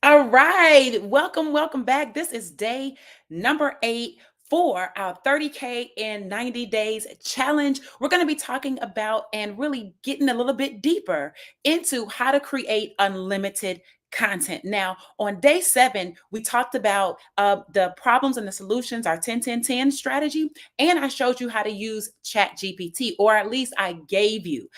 All right. Welcome back. This is day number 8 for our 30K in 90 days challenge. We're going to be talking about and really getting a little bit deeper into how to create unlimited content. Now, on day 7, we talked about the problems and the solutions, our 10-10-10 strategy, and I showed you how to use ChatGPT, or at least I gave you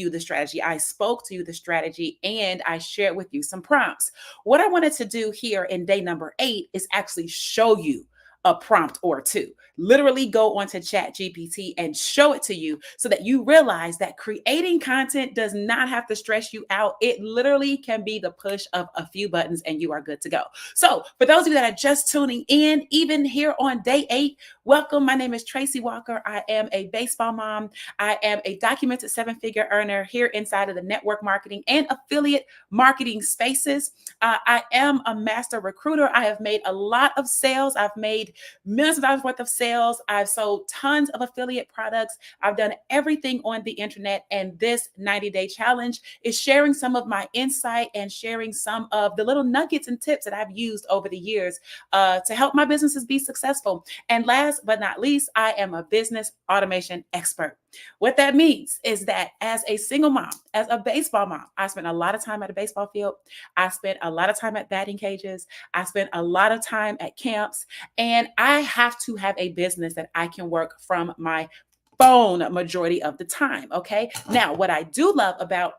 the strategy. I spoke to you the strategy and I shared with you some prompts. What I wanted to do here in day number 8 is actually show you a prompt or two. Literally go onto ChatGPT and show it to you so that you realize that creating content does not have to stress you out. It literally can be the push of a few buttons and you are good to go. So, for those of you that are just tuning in, even here on day 8, welcome. My name is Tracy Walker. I am a baseball mom. I am a documented 7-figure earner here inside of the network marketing and affiliate marketing spaces. I am a master recruiter. I have made a lot of sales. I've made millions of dollars worth of sales. I've sold tons of affiliate products. I've done everything on the internet. And this 90-day challenge is sharing some of my insight and sharing some of the little nuggets and tips that I've used over the years to help my businesses be successful. And last but not least, I am a business automation expert. What that means is that as a single mom, as a baseball mom, I spent a lot of time at a baseball field. I spent a lot of time at batting cages. I spent a lot of time at camps. And I have to have a business that I can work from my phone majority of the time. Okay. Now, what I do love about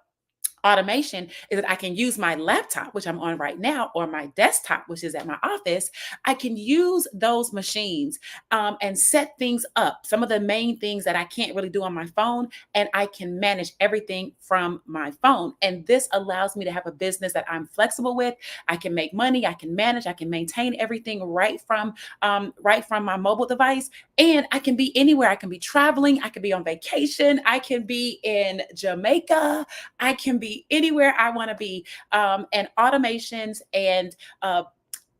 automation is that I can use my laptop, which I'm on right now, or my desktop, which is at my office. I can use those machines and set things up, some of the main things that I can't really do on my phone, and I can manage everything from my phone. And this allows me to have a business that I'm flexible with. I can make money, I can manage, I can maintain everything right from my mobile device, and I can be anywhere. I can be traveling, I can be on vacation, I can be in Jamaica, I can be anywhere I want to be. And automations and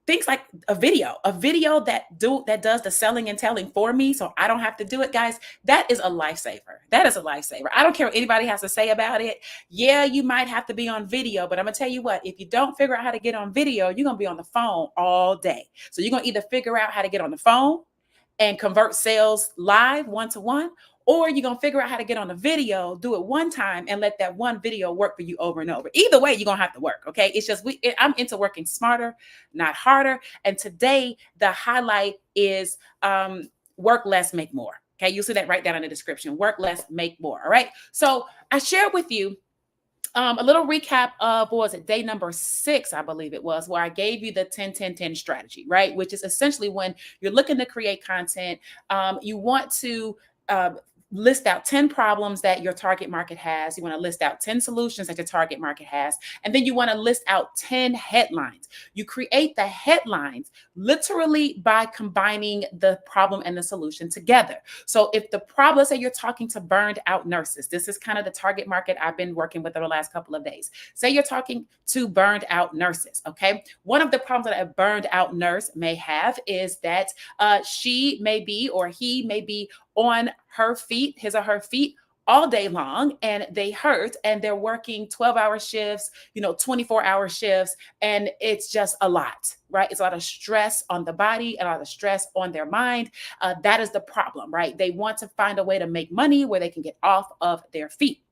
things like a video that does the selling and telling for me, so I don't have to do it, guys. That is a lifesaver. That is a lifesaver. I don't care what anybody has to say about it. Yeah, you might have to be on video, but I'm gonna tell you what: if you don't figure out how to get on video, you're gonna be on the phone all day. So you're gonna either figure out how to get on the phone and convert sales live one to one, or you're going to figure out how to get on a video, do it one time, and let that one video work for you over and over. Either way, you're going to have to work. Okay. It's just, I'm into working smarter, not harder. And today, the highlight is work less, make more. Okay. You'll see that right down in the description: work less, make more. All right. So I shared with you a little recap of, what was it, day number 6, I believe it was, where I gave you the 10-10-10 strategy, right? Which is essentially when you're looking to create content, you want to list out 10 problems that your target market has. You want to list out 10 solutions that your target market has. And then you want to list out 10 headlines. You create the headlines literally by combining the problem and the solution together. So if the problem, let's say you're talking to burned out nurses, this is kind of the target market I've been working with over the last couple of days. Say you're talking to burned out nurses, okay? One of the problems that a burned out nurse may have is that she may be, or he may be, on his or her feet all day long, and they hurt, and they're working 12-hour shifts, 24-hour shifts, and it's just a lot, right? It's a lot of stress on the body and a lot of stress on their mind. That is the problem, right? They want to find a way to make money where they can get off of their feet.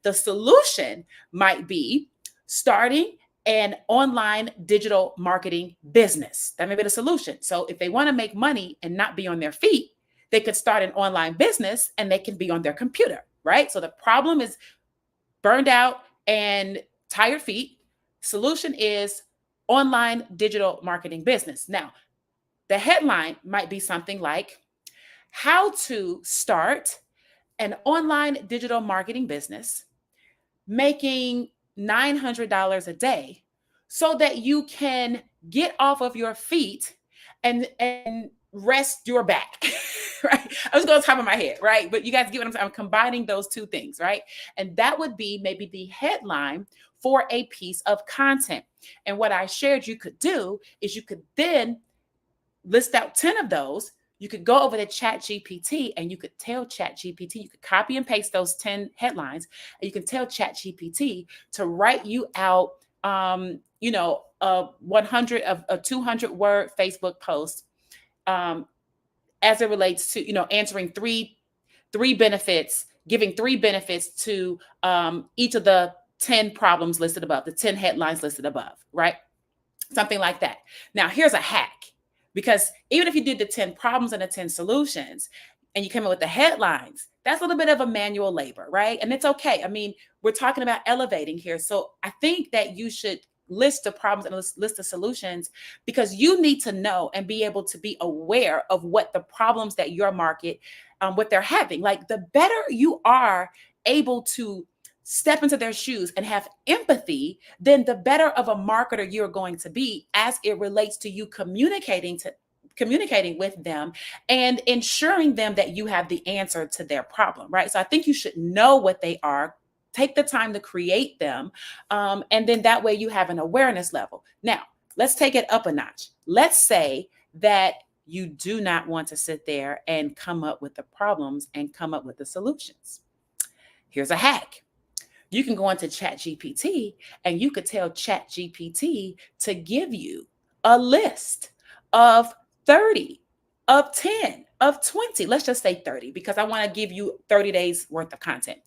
The solution might be starting an online digital marketing business. That may be the solution. So if they want to make money and not be on their feet, they could start an online business and they can be on their computer, right? So the problem is burned out and tired feet. Solution is online digital marketing business. Now, the headline might be something like, how to start an online digital marketing business making $900 a day so that you can get off of your feet and rest your back. Right? I was going to top of my head, right? But you guys get what I'm saying. I'm combining those two things, right? And that would be maybe the headline for a piece of content. And what I shared you could do is you could then list out 10 of those. You could go over to ChatGPT and you could tell ChatGPT, you could copy and paste those 10 headlines, and you can tell ChatGPT to write you out a 100 of a 200 word Facebook post, um, as it relates to, answering three benefits, giving three benefits to each of the 10 problems listed above, the 10 headlines listed above, right? Something like that. Now, here's a hack, because even if you did the 10 problems and the 10 solutions and you came up with the headlines, that's a little bit of a manual labor, right? And it's okay. I mean, we're talking about elevating here. So I think that you should list the problems and list the solutions, because you need to know and be able to be aware of what the problems that your market, what they're having. Like, the better you are able to step into their shoes and have empathy, then the better of a marketer you're going to be as it relates to you communicating with them and ensuring them that you have the answer to their problem, right? So I think you should know what they are, take the time to create them, and then that way you have an awareness level. Now, let's take it up a notch. Let's say that you do not want to sit there and come up with the problems and come up with the solutions. Here's a hack. You can go into ChatGPT and you could tell ChatGPT to give you a list of 30, of 10, of 20. Let's just say 30, because I want to give you 30 days worth of content.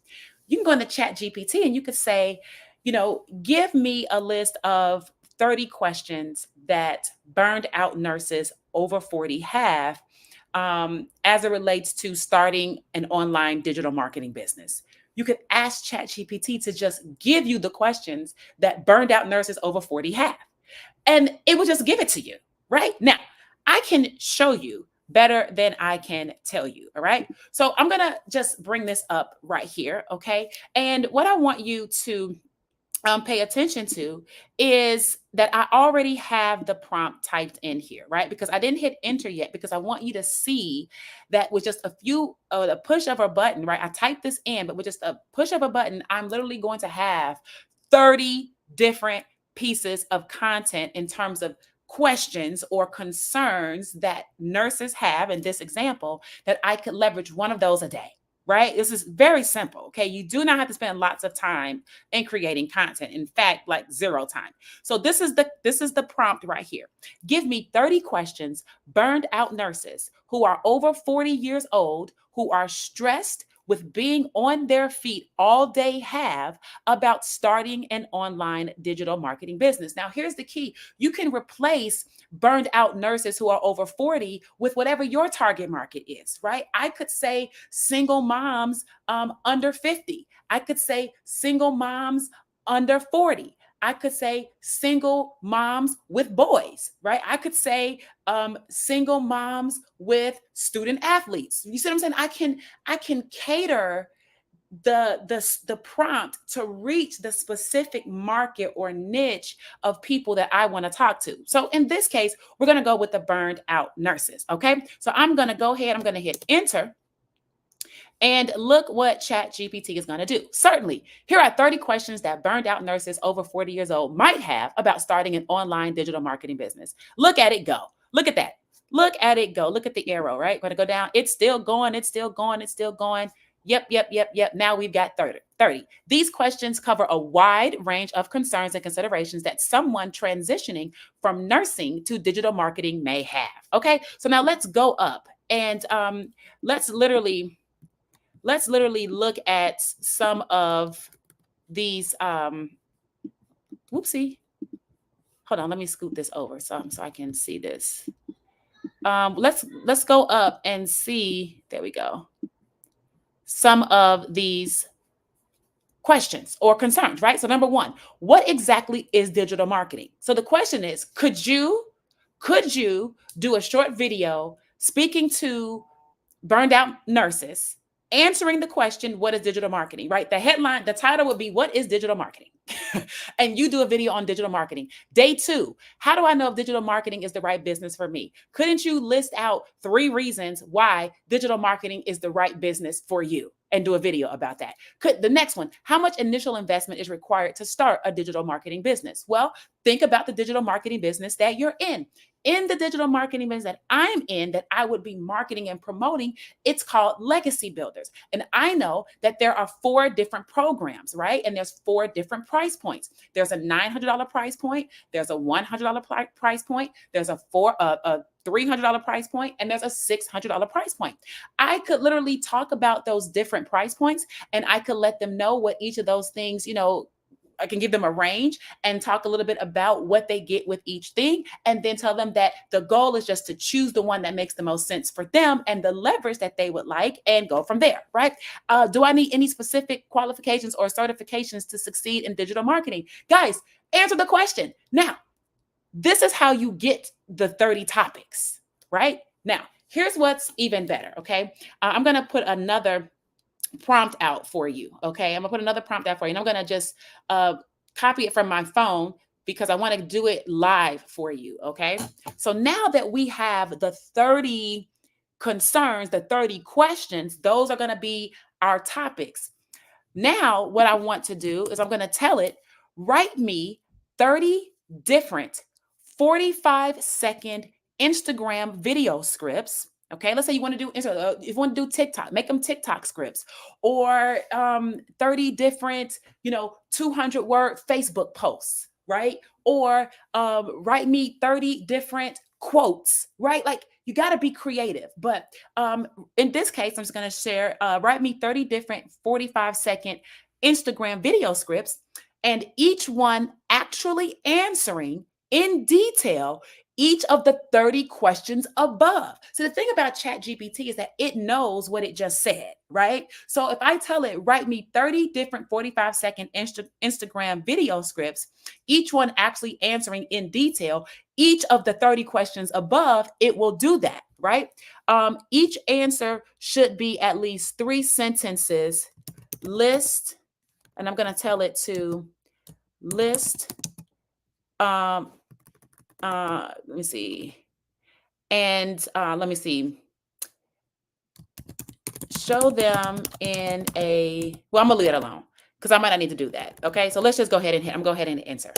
You can go into ChatGPT and you could say, give me a list of 30 questions that burned out nurses over 40 have, as it relates to starting an online digital marketing business. You could ask ChatGPT to just give you the questions that burned out nurses over 40 have, and it will just give it to you. Right now, I can show you better than I can tell you. All right. So I'm going to just bring this up right here. Okay. And what I want you to pay attention to is that I already have the prompt typed in here, right? Because I didn't hit enter yet, because I want you to see that with just a push of a button, right? I typed this in, but with just a push of a button, I'm literally going to have 30 different pieces of content in terms of questions or concerns that nurses have in this example, that I could leverage one of those a day. Right? This is very simple. Okay. You do not have to spend lots of time in creating content. In fact, like zero time. So this is the prompt right here. Give me 30 questions burned out nurses who are over 40 years old, who are stressed with being on their feet all day have about starting an online digital marketing business. Now, here's the key. You can replace burned out nurses who are over 40 with whatever your target market is, right? I could say single moms under 50. I could say single moms under 40. I could say single moms with boys, right? I could say single moms with student athletes. You see what I'm saying? I can cater the prompt to reach the specific market or niche of people that I want to talk to. So in this case, we're going to go with the burned out nurses. Okay. So I'm going to go ahead, I'm going to hit enter. And look what ChatGPT is going to do. Certainly, here are 30 questions that burned out nurses over 40 years old might have about starting an online digital marketing business. Look at it go. Look at that. Look at it go. Look at the arrow, right? Going to go down. It's still going. It's still going. It's still going. Yep. Now we've got 30. These questions cover a wide range of concerns and considerations that someone transitioning from nursing to digital marketing may have. Okay. So now let's go up and let's literally look at some of these. Whoopsie. Hold on, let me scoot this over so I can see this. Let's go up and see. There we go. Some of these questions or concerns, right? So number one, what exactly is digital marketing? So the question is, could you do a short video speaking to burned out nurses, answering the question, what is digital marketing, right? The headline, the title would be, what is digital marketing? And you do a video on digital marketing. Day two, how do I know if digital marketing is the right business for me? Couldn't you list out 3 reasons why digital marketing is the right business for you? and do a video about that. Could the next one, how much initial investment is required to start a digital marketing business? Well, think about the digital marketing business that you're in. In the digital marketing business that I'm in, that I would be marketing and promoting, it's called Legacy Builders. And I know that there are 4 different programs, right? And there's 4 different price points. There's a $900 price point, there's a $100 price point, there's a $300 price point, and there's a $600 price point. I could literally talk about those different price points, and I could let them know what each of those things, I can give them a range and talk a little bit about what they get with each thing, and then tell them that the goal is just to choose the one that makes the most sense for them and the leverage that they would like, and go from there, right? Do I need any specific qualifications or certifications to succeed in digital marketing? Guys, answer the question. Now, this is how you get the 30 topics, right? Now, here's what's even better, okay? I'm going to put another prompt out for you, okay? I'm gonna put another prompt out for you, and I'm gonna just copy it from my phone because I want to do it live for you, okay? So now that we have the 30 concerns, the 30 questions, those are gonna be our topics. Now, what I want to do is I'm gonna tell it, write me 30 different 45-second Instagram video scripts. Okay, let's say you want to do if you want to do TikTok, make them TikTok scripts, or 30 different, 200-word Facebook posts, right? Or write me 30 different quotes, right? Like, you got to be creative. But in this case, I'm just going to share, write me 30 different 45-second Instagram video scripts, and each one actually answering in detail each of the 30 questions above. So the thing about ChatGPT is that it knows what it just said, right? So if I tell it, write me 30 different 45-second Instagram video scripts, each one actually answering in detail each of the 30 questions above, it will do that, right? Each answer should be at least 3 sentences. List, and I'm going to tell it to list, let me see. And let me see. Show them in well, I'm gonna leave it alone because I might not need to do that. Okay, so let's just go ahead and I'm go ahead and enter.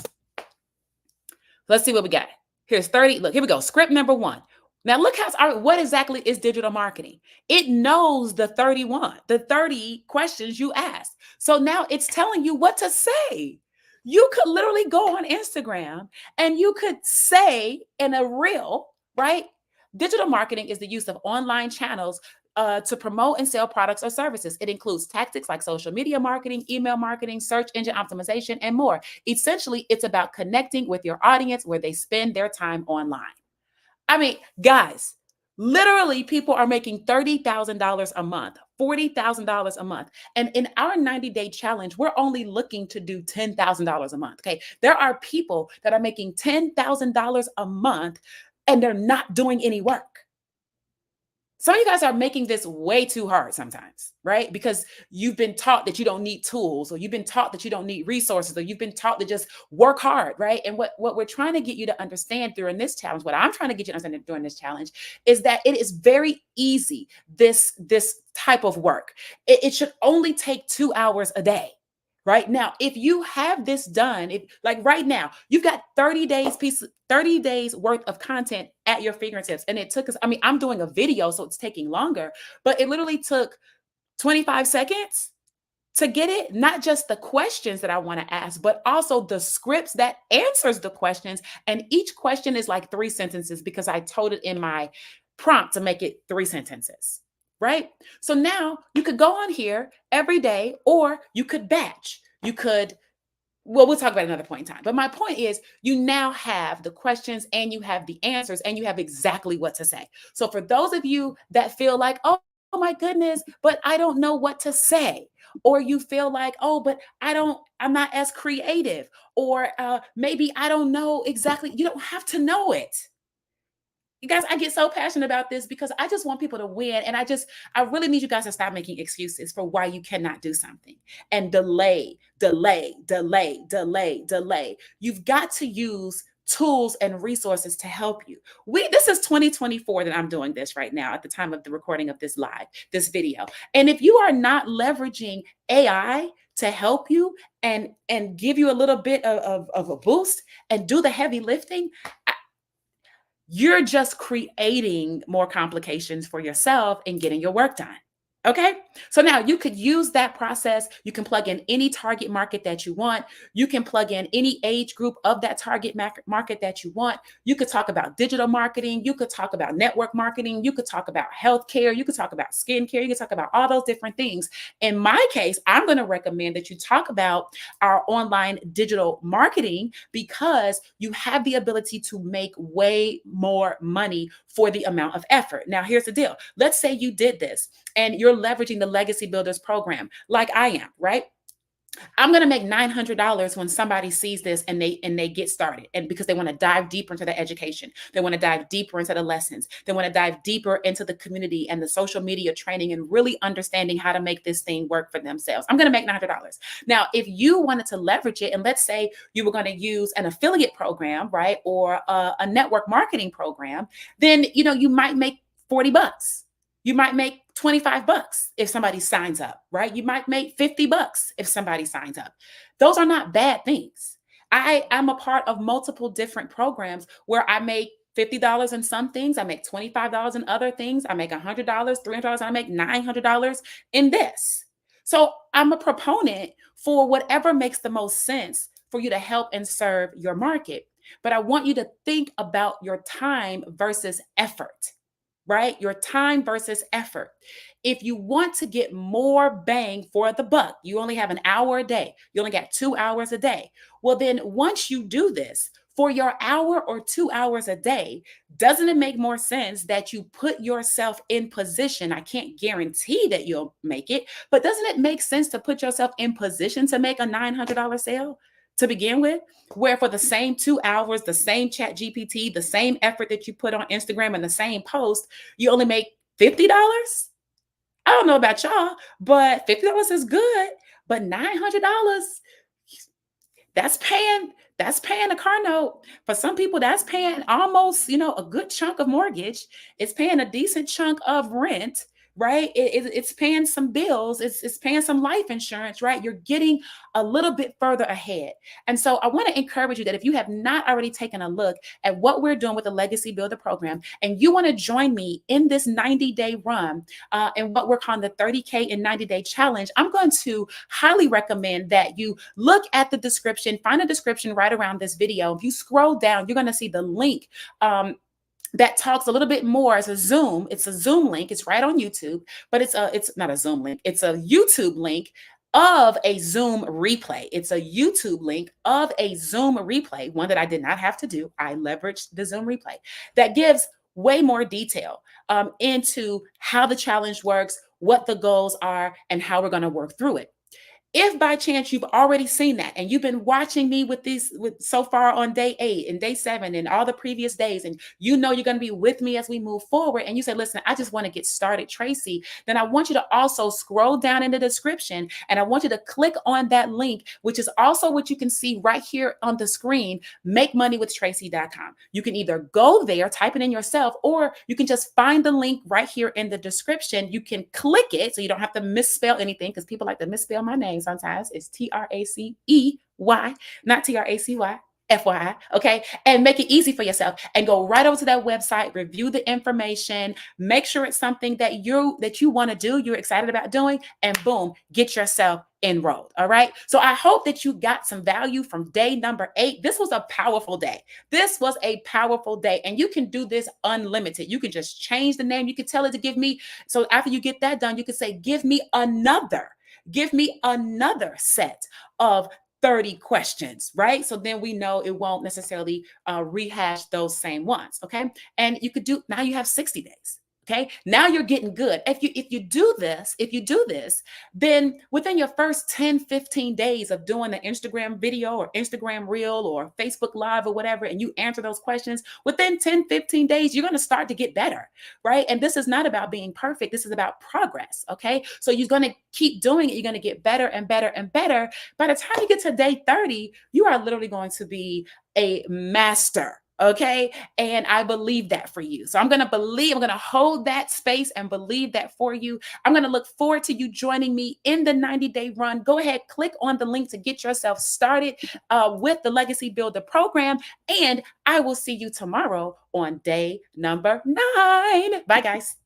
Let's see what we got. Here's 30. Look, here we go. Script number 1. Now look what exactly is digital marketing. It knows the 30 questions you asked. So now it's telling you what to say. You could literally go on Instagram and you could say in a reel, right? Digital marketing is the use of online channels to promote and sell products or services. It includes tactics like social media marketing, email marketing, search engine optimization, and more. Essentially, it's about connecting with your audience where they spend their time online. I mean, guys, literally people are making $30,000 a month, $40,000 a month. And in our 90-day challenge, we're only looking to do $10,000 a month. Okay. There are people that are making $10,000 a month and they're not doing any work. Some of you guys are making this way too hard sometimes, right? Because you've been taught that you don't need tools, or you've been taught that you don't need resources, or you've been taught to just work hard, right? And what we're trying to get you to understand during this challenge, what I'm trying to get you to understand during this challenge, is that it is very easy, this type of work. It should only take 2 hours a day. Right now, if you have this done, like right now, you've got 30 days worth of content at your fingertips. And it took us, I'm doing a video, so it's taking longer, but it literally took 25 seconds to get it. Not just the questions that I want to ask, but also the scripts that answers the questions. And each question is like 3 sentences because I told it in my prompt to make it 3 sentences. Right? So now you could go on here every day, or you could batch. We'll talk about another point in time. But my point is, you now have the questions and you have the answers and you have exactly what to say. So for those of you that feel like, oh my goodness, but I don't know what to say, or you feel like, oh, but I'm not as creative, or maybe I don't know exactly, you don't have to know it. You guys, I get so passionate about this because I just want people to win. And I really need you guys to stop making excuses for why you cannot do something and delay. You've got to use tools and resources to help you. This is 2024 that I'm doing this right now at the time of the recording of this video. And if you are not leveraging AI to help you and give you a little bit of a boost and do the heavy lifting, you're just creating more complications for yourself in getting your work done. Okay. So now you could use that process. You can plug in any target market that you want. You can plug in any age group of that target market that you want. You could talk about digital marketing. You could talk about network marketing. You could talk about healthcare. You could talk about skincare. You could talk about all those different things. In my case, I'm going to recommend that you talk about our online digital marketing because you have the ability to make way more money for the amount of effort. Now, here's the deal. Let's say you did this and you're leveraging the Legacy Builders program like I am, right? I'm going to make $900 when somebody sees this and they get started, and because they want to dive deeper into the education, they want to dive deeper into the lessons, they want to dive deeper into the community and the social media training and really understanding how to make this thing work for themselves. I'm going to make $900. Now, if you wanted to leverage it, and let's say you were going to use an affiliate program, right, or a network marketing program, then you might make $40. You might make $25 if somebody signs up, right? You might make $50 if somebody signs up. Those are not bad things. I'm a part of multiple different programs where I make $50 in some things, I make $25 in other things, I make $100, $300, I make $900 in this. So I'm a proponent for whatever makes the most sense for you to help and serve your market. But I want you to think about your time versus effort, right? Your time versus effort. If you want to get more bang for the buck, you only have an hour a day, you only got 2 hours a day. Well, then once you do this for your hour or 2 hours a day, doesn't it make more sense that you put yourself in position? I can't guarantee that you'll make it, but doesn't it make sense to put yourself in position to make a $900 sale to begin with? Where for the same 2 hours, the same ChatGPT, the same effort that you put on Instagram and the same post, you only make $50? I don't know about y'all, but $50 is good, but $900, that's paying a car note. For some people, that's paying almost, a good chunk of mortgage. It's paying a decent chunk of rent, right? It's paying some bills. It's paying some life insurance, right? You're getting a little bit further ahead. And so I want to encourage you that if you have not already taken a look at what we're doing with the Legacy Builder program, and you want to join me in this 90-day run and what we're calling the 30K in 90-day challenge, I'm going to highly recommend that you look at the description, find a description right around this video. If you scroll down, you're going to see the link that talks a little bit more. It's a Zoom link. It's right on YouTube, but it's not a Zoom link. It's a YouTube link of a Zoom replay. It's a YouTube link of a Zoom replay, one that I did not have to do. I leveraged the Zoom replay that gives way more detail into how the challenge works, what the goals are, and how we're going to work through it. If by chance you've already seen that and you've been watching me with so far on day 8 and day 7 and all the previous days, and you're going to be with me as we move forward, and you say, listen, I just want to get started, Tracy, then I want you to also scroll down in the description and I want you to click on that link, which is also what you can see right here on the screen, makemoneywithtracy.com. You can either go there, type it in yourself, or you can just find the link right here in the description. You can click it so you don't have to misspell anything, because people like to misspell my name sometimes. It's Tracey, not Tracy. FYI, okay? And make it easy for yourself and go right over to that website, review the information, make sure it's something that you want to do, you're excited about doing, and boom, get yourself enrolled. All right. So I hope that you got some value from day number 8. This was a powerful day. And you can do this unlimited. You can just change the name. You can tell it to give me. So after you get that done, you can say, give me another set of 30 questions, right? So then we know it won't necessarily rehash those same ones. Okay. And now you have 60 days. Okay. Now you're getting good. If you do this, then within your first 10, 15 days of doing the Instagram video or Instagram reel or Facebook live or whatever, and you answer those questions, within 10, 15 days, you're going to start to get better, right? And this is not about being perfect. This is about progress. Okay. So you're going to keep doing it. You're going to get better and better and better. By the time you get to day 30, you are literally going to be a master. Okay. And I believe that for you. So I'm going to hold that space and believe that for you. I'm going to look forward to you joining me in the 90-day run. Go ahead, click on the link to get yourself started with the Legacy Builder program. And I will see you tomorrow on day number 9. Bye, guys.